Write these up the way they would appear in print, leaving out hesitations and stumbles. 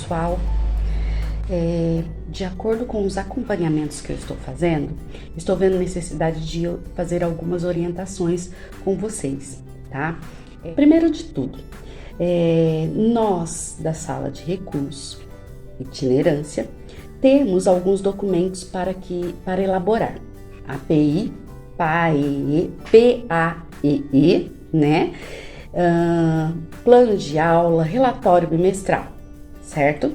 pessoal. De acordo com os acompanhamentos que eu estou fazendo, estou vendo necessidade de fazer algumas orientações com vocês, tá? Primeiro de tudo, nós da Sala de Recursos Itinerância temos alguns documentos para elaborar. API, PAEE, né? Plano de aula, relatório bimestral, certo?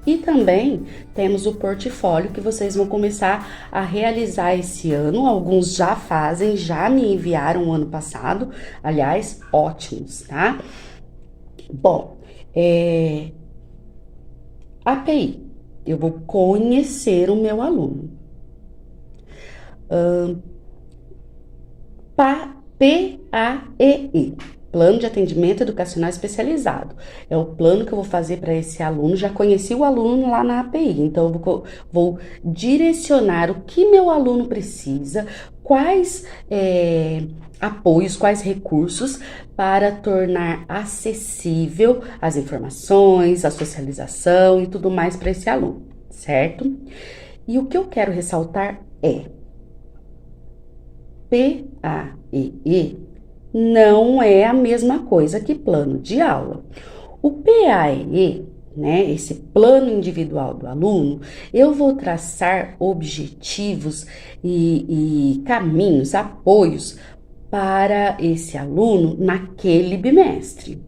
E também temos o portfólio que vocês vão começar a realizar esse ano. Alguns já fazem, já me enviaram ano passado, aliás, ótimos, tá? Bom, API, eu vou conhecer o meu aluno. PAEE, Plano de Atendimento Educacional Especializado. É o plano que eu vou fazer para esse aluno. Já conheci o aluno lá na API, então eu vou direcionar o que meu aluno precisa, quais apoios, quais recursos para tornar acessível as informações, a socialização e tudo mais para esse aluno, certo? E o que eu quero ressaltar é PAEE não é a mesma coisa que plano de aula. O PAEE, né, esse plano individual do aluno, eu vou traçar objetivos e caminhos, apoios para esse aluno naquele bimestre.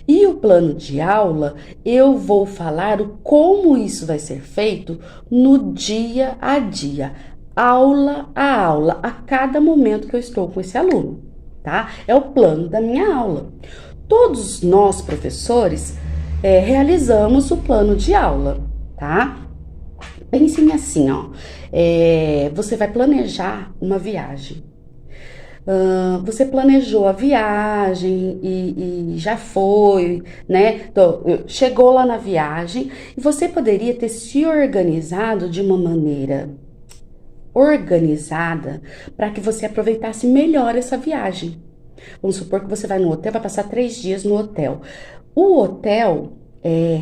E o plano de aula, eu vou falar como isso vai ser feito no dia a dia, aula a aula, a cada momento que eu estou com esse aluno, tá? É o plano da minha aula. Todos nós, professores, realizamos o plano de aula, tá? Pensem assim, ó, você vai planejar uma viagem. Você planejou a viagem e já foi, né? Então, chegou lá na viagem e você poderia ter se organizado de uma maneira organizada para que você aproveitasse melhor essa viagem. Vamos supor que você vai no hotel, vai passar 3 dias no hotel. O hotel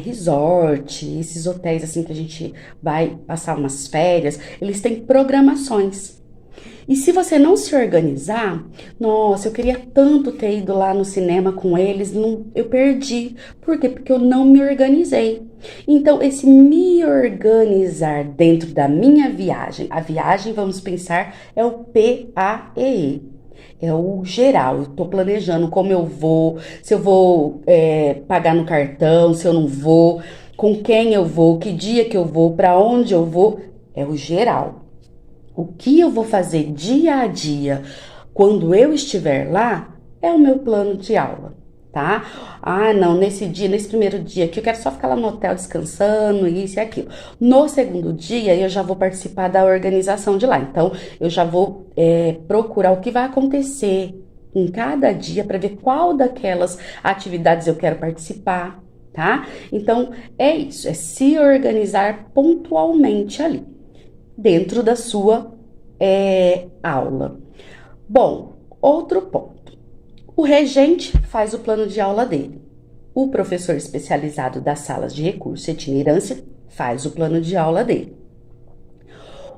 resort, esses hotéis assim que a gente vai passar umas férias, eles têm programações. E se você não se organizar, nossa, eu queria tanto ter ido lá no cinema com eles, eu perdi. Por quê? Porque eu não me organizei. Então, esse me organizar dentro da minha viagem, a viagem, vamos pensar, é o PAEE. É o geral, eu tô planejando como eu vou, se eu vou pagar no cartão, se eu não vou, com quem eu vou, que dia que eu vou, para onde eu vou, é o geral. O que eu vou fazer dia a dia quando eu estiver lá é o meu plano de aula, tá? Ah, não, nesse primeiro dia aqui eu quero só ficar lá no hotel descansando, isso e aquilo. No segundo dia eu já vou participar da organização de lá, então eu já vou procurar o que vai acontecer em cada dia para ver qual daquelas atividades eu quero participar, tá? Então é isso, é se organizar pontualmente ali, dentro da sua aula. Bom, outro ponto. O regente faz o plano de aula dele. O professor especializado das salas de recurso e itinerância faz o plano de aula dele.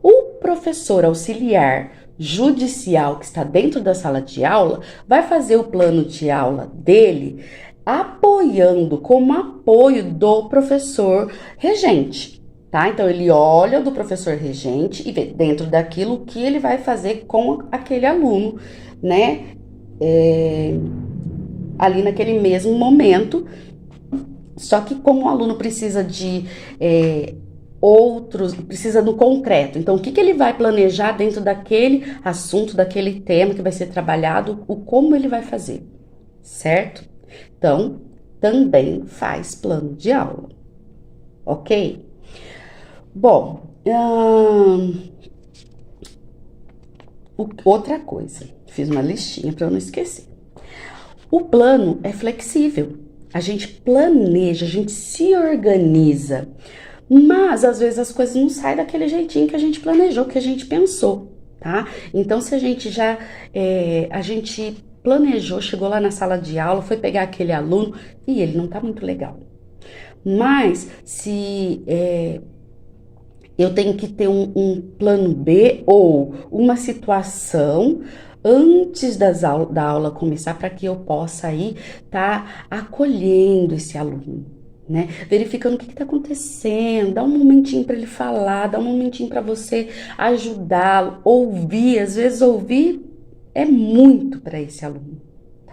O professor auxiliar judicial que está dentro da sala de aula vai fazer o plano de aula dele apoiando, como apoio do professor regente. Tá? Então, ele olha do professor regente e vê dentro daquilo o que ele vai fazer com aquele aluno, né? Ali naquele mesmo momento. Só que como o aluno precisa de precisa do concreto. Então, o que ele vai planejar dentro daquele assunto, daquele tema que vai ser trabalhado, como ele vai fazer, certo? Então, também faz plano de aula, ok? Bom, outra coisa, fiz uma listinha para eu não esquecer. O plano é flexível, a gente planeja, a gente se organiza, mas às vezes as coisas não saem daquele jeitinho que a gente planejou, que a gente pensou, tá? Então, se a gente a gente planejou, chegou lá na sala de aula, foi pegar aquele aluno e ele não tá muito legal. Mas se eu tenho que ter um plano B ou uma situação antes da aula começar para que eu possa aí estar acolhendo esse aluno, né? Verificando o que está acontecendo, dá um momentinho para ele falar, dá um momentinho para você ajudá-lo, ouvir, às vezes ouvir é muito para esse aluno.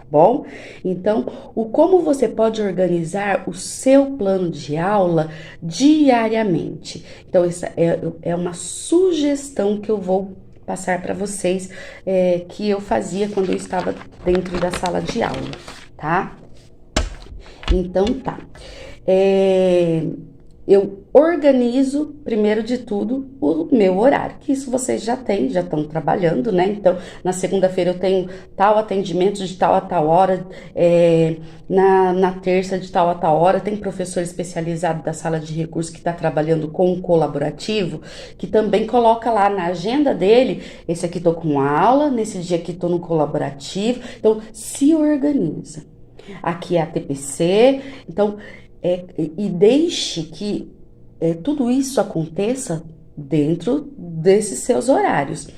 Bom? Então, como você pode organizar o seu plano de aula diariamente? Então, essa é uma sugestão que eu vou passar para vocês, que eu fazia quando eu estava dentro da sala de aula, tá? Então, tá. Eu organizo, primeiro de tudo, o meu horário, que isso vocês já têm, já estão trabalhando, né? Então, na segunda-feira eu tenho tal atendimento de tal a tal hora, na terça de tal a tal hora, tem professor especializado da sala de recursos que está trabalhando com o colaborativo, que também coloca lá na agenda dele, esse aqui tô com aula, nesse dia aqui tô no colaborativo, então se organiza. Aqui é a TPC, então e deixe que tudo isso aconteça dentro desses seus horários.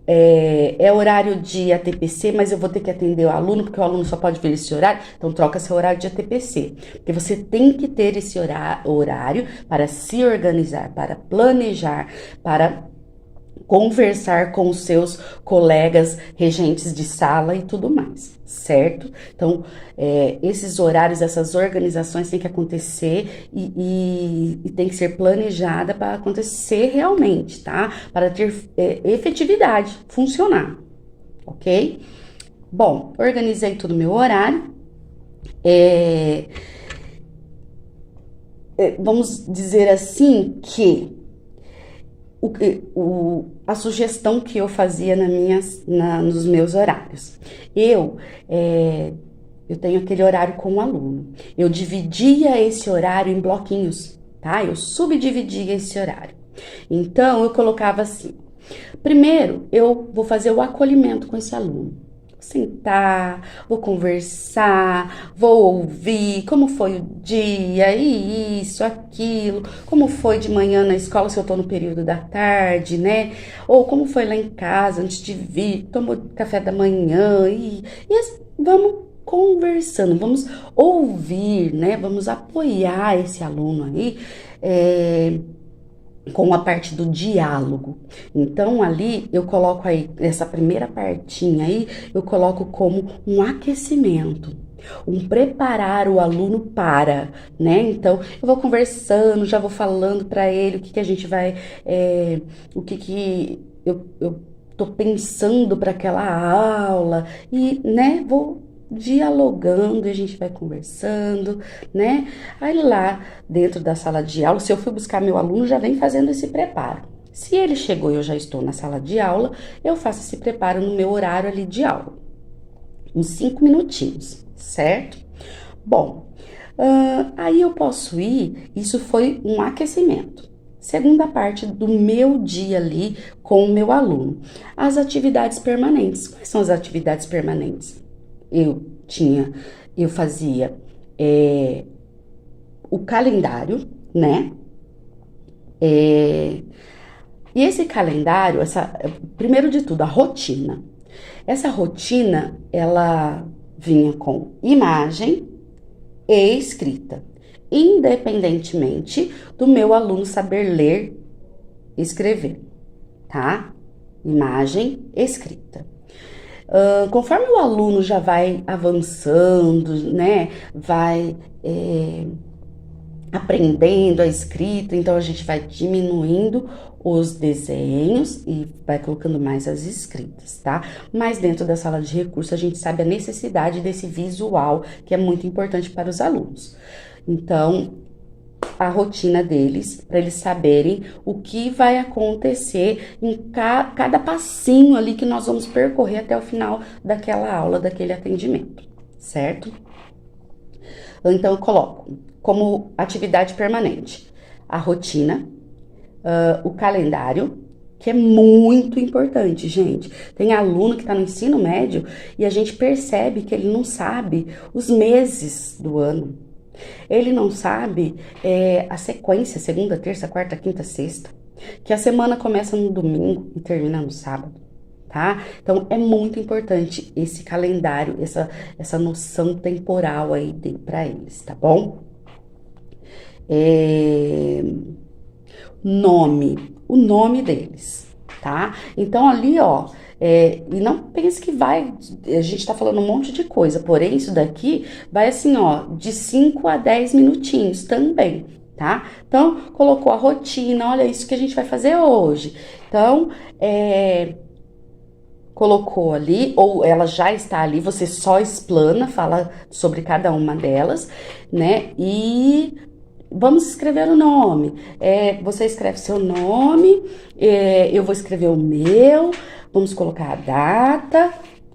É horário de ATPC, mas eu vou ter que atender o aluno, porque o aluno só pode ver esse horário, então troca seu horário de ATPC. Porque você tem que ter esse horário para se organizar, para planejar, para conversar com os seus colegas regentes de sala e tudo mais, certo? Então, esses horários, essas organizações têm que acontecer e tem que ser planejada para acontecer realmente, tá? Para ter efetividade, funcionar, ok? Bom, organizei todo o meu horário. Vamos dizer assim que a sugestão que eu fazia nos meus horários. Eu tenho aquele horário com o aluno. Eu dividia esse horário em bloquinhos, tá? Eu subdividia esse horário. Então, eu colocava assim: primeiro, eu vou fazer o acolhimento com esse aluno. Sentar, vou conversar, vou ouvir como foi o dia, e isso, aquilo, como foi de manhã na escola, se eu tô no período da tarde, né? Ou como foi lá em casa, antes de vir, tomou café da manhã, vamos conversando, vamos ouvir, né? Vamos apoiar esse aluno aí, com a parte do diálogo. Então, ali, eu coloco aí, essa primeira partinha aí, eu coloco como um aquecimento, um preparar o aluno para, né? Então, eu vou conversando, já vou falando para ele o que a gente vai, o que eu tô pensando para aquela aula e, né, vou dialogando, e a gente vai conversando, né? Aí lá dentro da sala de aula, se eu fui buscar meu aluno, já vem fazendo esse preparo. Se ele chegou e eu já estou na sala de aula, eu faço esse preparo no meu horário ali de aula. Uns 5 minutinhos, certo? Bom, aí eu posso ir, isso foi um aquecimento. Segunda parte do meu dia ali com o meu aluno. As atividades permanentes. Quais são as atividades permanentes? Eu fazia o calendário, né? E esse calendário, primeiro de tudo, a rotina. Essa rotina, ela vinha com imagem e escrita, independentemente do meu aluno saber ler e escrever, tá? Imagem escrita. Conforme o aluno já vai avançando, né, vai aprendendo a escrita, então a gente vai diminuindo os desenhos e vai colocando mais as escritas, tá? Mas dentro da sala de recurso a gente sabe a necessidade desse visual, que é muito importante para os alunos. Então, a rotina deles, para eles saberem o que vai acontecer em cada passinho ali que nós vamos percorrer até o final daquela aula, daquele atendimento, certo? Então, eu coloco como atividade permanente a rotina, o calendário, que é muito importante, gente. Tem aluno que está no ensino médio e a gente percebe que ele não sabe os meses do ano. Ele não sabe a sequência, segunda, terça, quarta, quinta, sexta. Que a semana começa no domingo e termina no sábado, tá? Então é muito importante esse calendário, essa noção temporal aí para eles, tá bom? É, o nome deles, tá? Então ali, ó, e não pense que vai, a gente tá falando um monte de coisa, porém isso daqui vai assim, ó, de 5 a 10 minutinhos também, tá? Então, colocou a rotina, olha isso que a gente vai fazer hoje. Então, colocou ali, ou ela já está ali, você só explana, fala sobre cada uma delas, né? E vamos escrever o nome. Você escreve seu nome, eu vou escrever o meu, vamos colocar a data.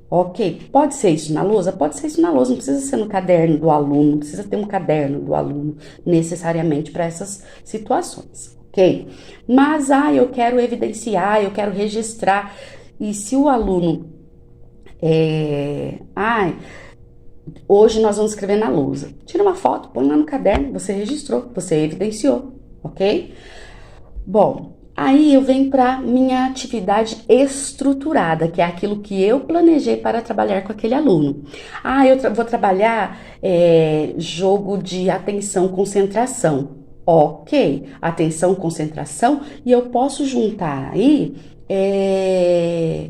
Ok, pode ser isso na lousa? Pode ser isso na lousa, não precisa ser no caderno do aluno, não precisa ter um caderno do aluno necessariamente para essas situações, ok? Mas, eu quero evidenciar, eu quero registrar. E se o aluno, hoje nós vamos escrever na lousa. Tira uma foto, põe lá no caderno, você registrou, você evidenciou, ok? Bom, aí eu venho para minha atividade estruturada, que é aquilo que eu planejei para trabalhar com aquele aluno. Eu vou trabalhar jogo de atenção, concentração. Ok, atenção, concentração, e eu posso juntar aí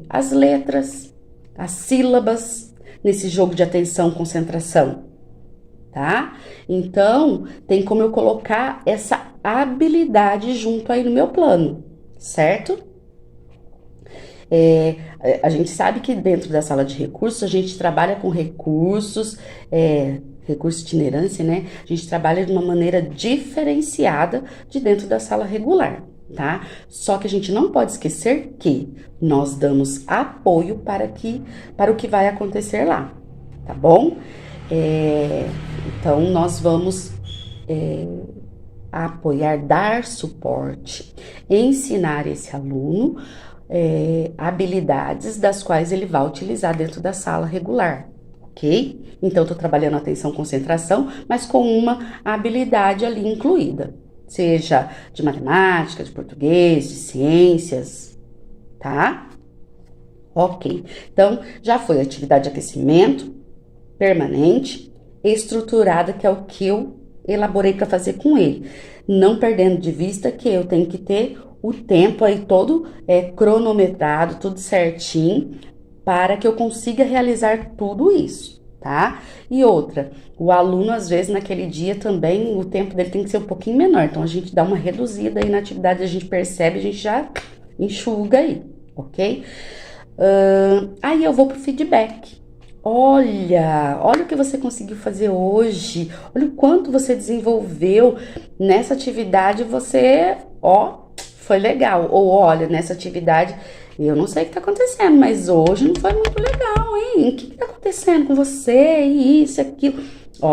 as letras, as sílabas, nesse jogo de atenção, concentração, tá? Então, tem como eu colocar essa habilidade junto aí no meu plano, certo? A gente sabe que dentro da sala de recursos, a gente trabalha com recursos, recurso de itinerância, né? A gente trabalha de uma maneira diferenciada de dentro da sala regular, tá? Só que a gente não pode esquecer que nós damos apoio para o que vai acontecer lá, tá bom? Então, nós vamos apoiar, dar suporte, ensinar esse aluno habilidades das quais ele vai utilizar dentro da sala regular, ok? Então, estou trabalhando atenção, concentração, mas com uma habilidade ali incluída, seja de matemática, de português, de ciências, tá? Ok. Então, já foi atividade de aquecimento permanente, estruturada, que é o que eu elaborei para fazer com ele, não perdendo de vista que eu tenho que ter o tempo aí todo cronometrado, tudo certinho, para que eu consiga realizar tudo isso, tá? E outra, o aluno, às vezes, naquele dia também, o tempo dele tem que ser um pouquinho menor, então a gente dá uma reduzida aí na atividade, a gente percebe, a gente já enxuga aí, ok? Aí eu vou pro feedback. Olha o que você conseguiu fazer hoje. Olha o quanto você desenvolveu nessa atividade. Você, foi legal. Ou olha, nessa atividade, eu não sei o que tá acontecendo, mas hoje não foi muito legal, hein? O que tá acontecendo com você? Isso, aquilo.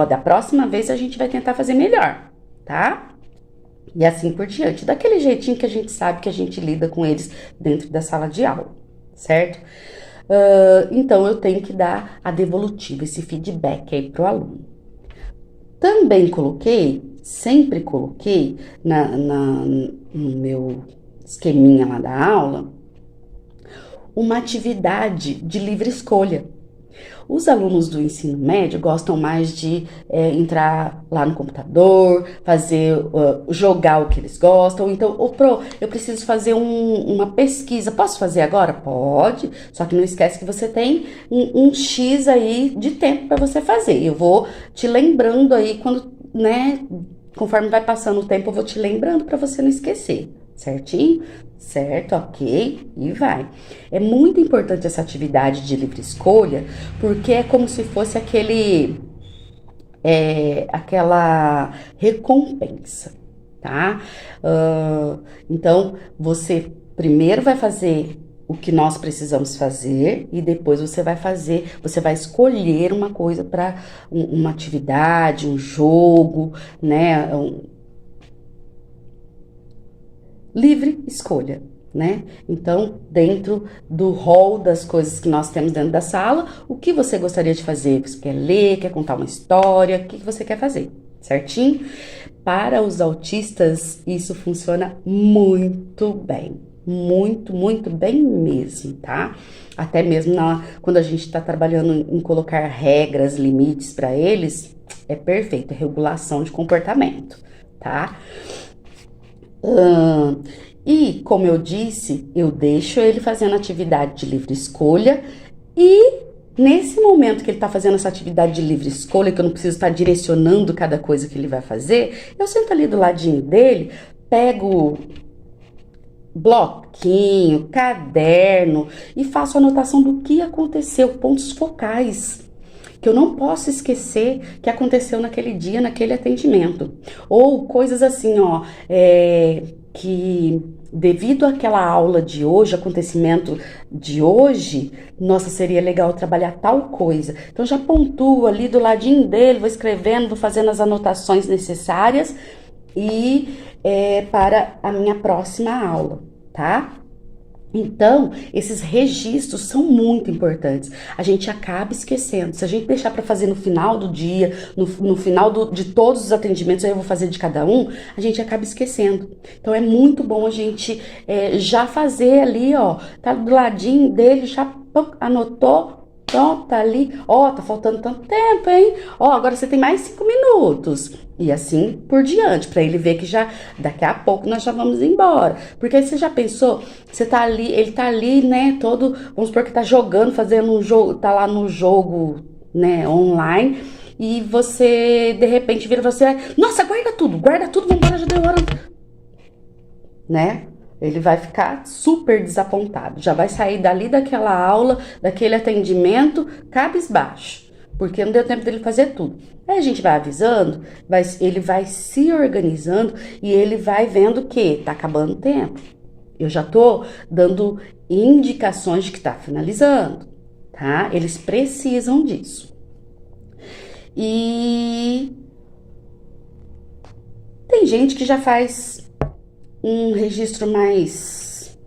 Da próxima vez a gente vai tentar fazer melhor, tá? E assim por diante. Daquele jeitinho que a gente sabe que a gente lida com eles dentro da sala de aula, certo? Então, eu tenho que dar a devolutiva, esse feedback aí pro aluno. Também sempre coloquei no meu esqueminha lá da aula, uma atividade de livre escolha. Os alunos do ensino médio gostam mais de entrar lá no computador, jogar o que eles gostam. Então, eu preciso fazer uma pesquisa. Posso fazer agora? Pode, só que não esquece que você tem um X aí de tempo para você fazer. Eu vou te lembrando aí quando, né, conforme vai passando o tempo, eu vou te lembrando para você não esquecer. Certinho? Certo, ok, e vai. É muito importante essa atividade de livre escolha, porque é como se fosse aquela recompensa, tá? Então, você primeiro vai fazer o que nós precisamos fazer e depois você vai escolher uma coisa para uma atividade, um jogo, né? Livre escolha, né? Então, dentro do rol das coisas que nós temos dentro da sala, o que você gostaria de fazer? Você quer ler, quer contar uma história? O que você quer fazer? certinho? Para os autistas, isso funciona muito bem. Muito, muito bem mesmo, tá? Até mesmo quando a gente está trabalhando em colocar regras, limites para eles, é perfeito, é regulação de comportamento, tá? E, como eu disse, eu deixo ele fazendo atividade de livre escolha e nesse momento que ele está fazendo essa atividade de livre escolha, que eu não preciso estar direcionando cada coisa que ele vai fazer, eu sento ali do ladinho dele, pego bloquinho, caderno e faço anotação do que aconteceu, pontos focais que eu não posso esquecer que aconteceu naquele dia, naquele atendimento. Ou coisas assim, ó, que devido àquela aula de hoje, acontecimento de hoje, nossa, seria legal trabalhar tal coisa. Então já pontuo ali do ladinho dele, vou escrevendo, vou fazendo as anotações necessárias e para a minha próxima aula, tá? Então, esses registros são muito importantes. A gente acaba esquecendo. Se a gente deixar para fazer no final do dia, no final de todos os atendimentos, aí eu vou fazer de cada um, a gente acaba esquecendo. Então, é muito bom a gente já fazer ali, ó, tá do ladinho dele, já anotou, pronto, tá ali. Ó, tá faltando tanto tempo, hein? Ó, agora você tem mais 5 minutos. E assim por diante, para ele ver que já daqui a pouco nós já vamos embora. Porque aí você já pensou, você tá ali, ele tá ali, né, todo, vamos supor que tá jogando, fazendo um jogo, tá lá no jogo, né, online, e você de repente vira você, nossa, guarda tudo, vamos embora, já deu hora, né? Ele vai ficar super desapontado, já vai sair dali daquela aula, daquele atendimento, cabisbaixo, porque não deu tempo dele fazer tudo. Aí a gente vai avisando, ele vai se organizando e ele vai vendo que tá acabando o tempo. Eu já tô dando indicações de que tá finalizando, tá? Eles precisam disso. E tem gente que já faz um registro mais...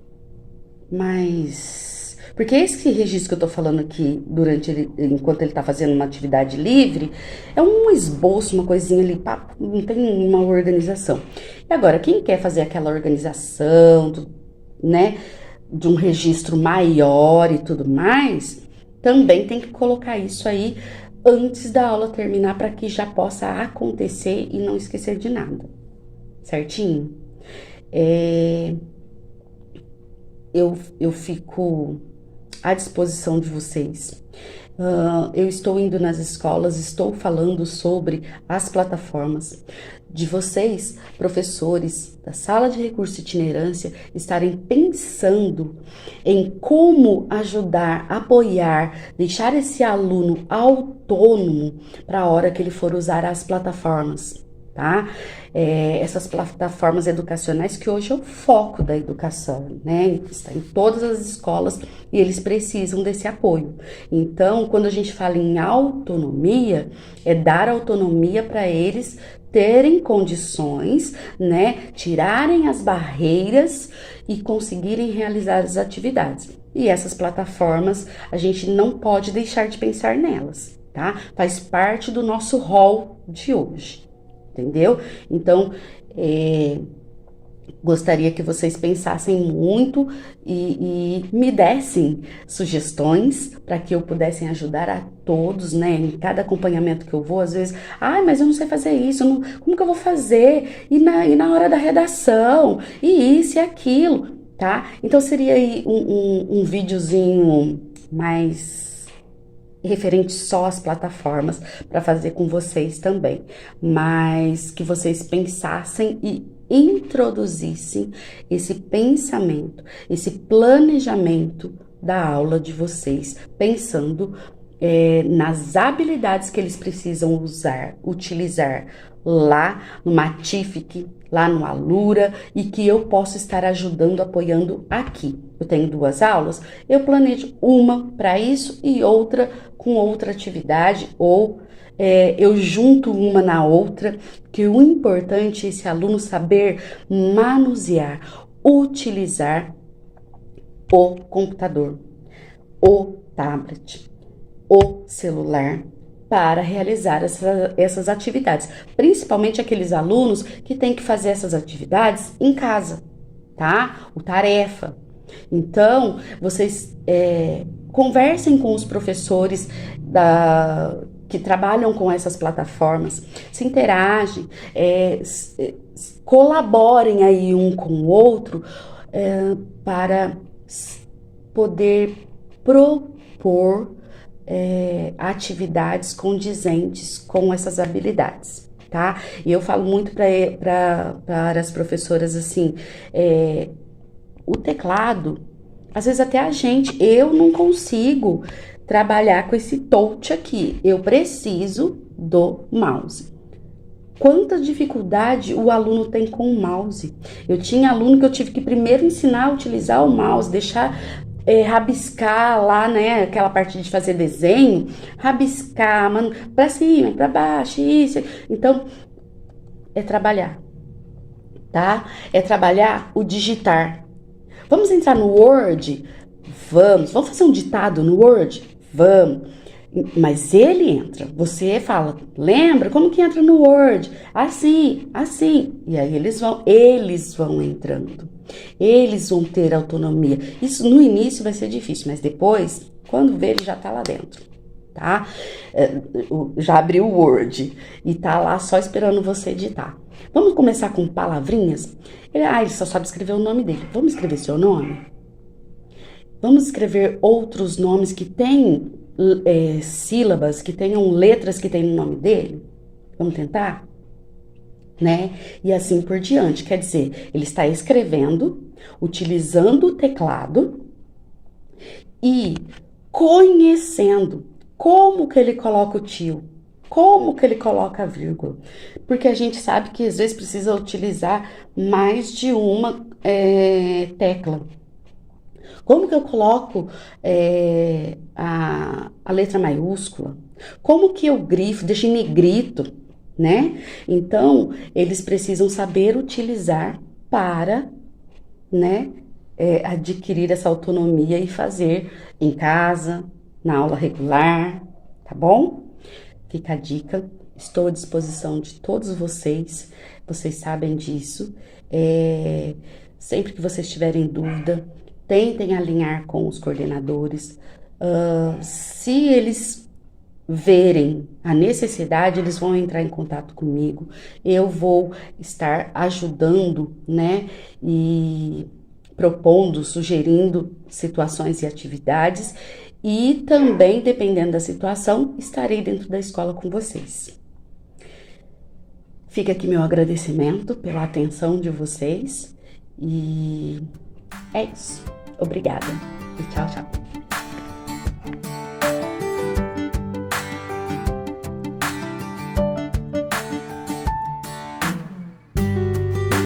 Porque esse registro que eu tô falando aqui, enquanto ele tá fazendo uma atividade livre, é um esboço, uma coisinha ali, não tem uma organização. E agora, quem quer fazer aquela organização, né, de um registro maior e tudo mais, também tem que colocar isso aí antes da aula terminar para que já possa acontecer e não esquecer de nada, certinho? Eu fico à disposição de vocês. Eu estou indo nas escolas, estou falando sobre as plataformas de vocês, professores da sala de recurso e itinerância, estarem pensando em como ajudar, apoiar, deixar esse aluno autônomo para a hora que ele for usar as plataformas, tá? Essas plataformas educacionais que hoje é o foco da educação, né? Está em todas as escolas e eles precisam desse apoio. Então, quando a gente fala em autonomia, é dar autonomia para eles terem condições, né? Tirarem as barreiras e conseguirem realizar as atividades. E essas plataformas, a gente não pode deixar de pensar nelas, tá? Faz parte do nosso rol de hoje. Entendeu? Então, gostaria que vocês pensassem muito e me dessem sugestões para que eu pudesse ajudar a todos, né? Em cada acompanhamento que eu vou, às vezes, mas eu não sei fazer isso, como que eu vou fazer? E na hora da redação, e isso e aquilo, tá? Então, seria aí um videozinho mais referente só às plataformas para fazer com vocês também, mas que vocês pensassem e introduzissem esse pensamento, esse planejamento da aula de vocês, pensando nas habilidades que eles precisam utilizar lá no Matific, lá no Alura, e que eu posso estar ajudando, apoiando aqui. Eu tenho 2 aulas, eu planejo uma para isso e outra com outra atividade, ou eu junto uma na outra, que o importante é esse aluno saber manusear, utilizar o computador, o tablet, o celular, para realizar essas atividades, principalmente aqueles alunos que têm que fazer essas atividades em casa, tá? O tarefa. Então, vocês conversem com os professores que trabalham com essas plataformas, se interagem, colaborem aí um com o outro para poder propor atividades condizentes com essas habilidades, tá? E eu falo muito para as professoras assim, o teclado, às vezes até eu não consigo trabalhar com esse touch aqui, eu preciso do mouse. Quanta dificuldade o aluno tem com o mouse. Eu tinha aluno que eu tive que primeiro ensinar a utilizar o mouse, deixar rabiscar lá, né, aquela parte de fazer desenho, rabiscar, para cima, para baixo, isso. Então, é trabalhar, tá? É trabalhar o digitar. Vamos entrar no Word? Vamos fazer um ditado no Word? Vamos. Mas ele entra, você fala, lembra como que entra no Word? Assim, assim. E aí eles vão entrando. Eles vão ter autonomia. Isso no início vai ser difícil, mas depois, quando vê, ele já tá lá dentro, tá? Já abriu o Word e tá lá só esperando você editar. Vamos começar com palavrinhas? Ele só sabe escrever o nome dele. Vamos escrever seu nome? Vamos escrever outros nomes que têm sílabas, que tenham letras que tem no nome dele? Vamos tentar? Né? E assim por diante. Quer dizer, ele está escrevendo, utilizando o teclado e conhecendo como que ele coloca o tio, como que ele coloca a vírgula. Porque a gente sabe que às vezes precisa utilizar mais de uma tecla. Como que eu coloco a letra maiúscula? Como que eu grifo, deixo em negrito, né? Então, eles precisam saber utilizar para, né, adquirir essa autonomia e fazer em casa, na aula regular, tá bom? Fica a dica, estou à disposição de todos vocês sabem disso. Sempre que vocês tiverem dúvida, tentem alinhar com os coordenadores. Se eles verem a necessidade, eles vão entrar em contato comigo. Eu vou estar ajudando, né? E propondo, sugerindo situações e atividades. E também, dependendo da situação, estarei dentro da escola com vocês. Fica aqui meu agradecimento pela atenção de vocês. E é isso. Obrigada. E tchau, tchau.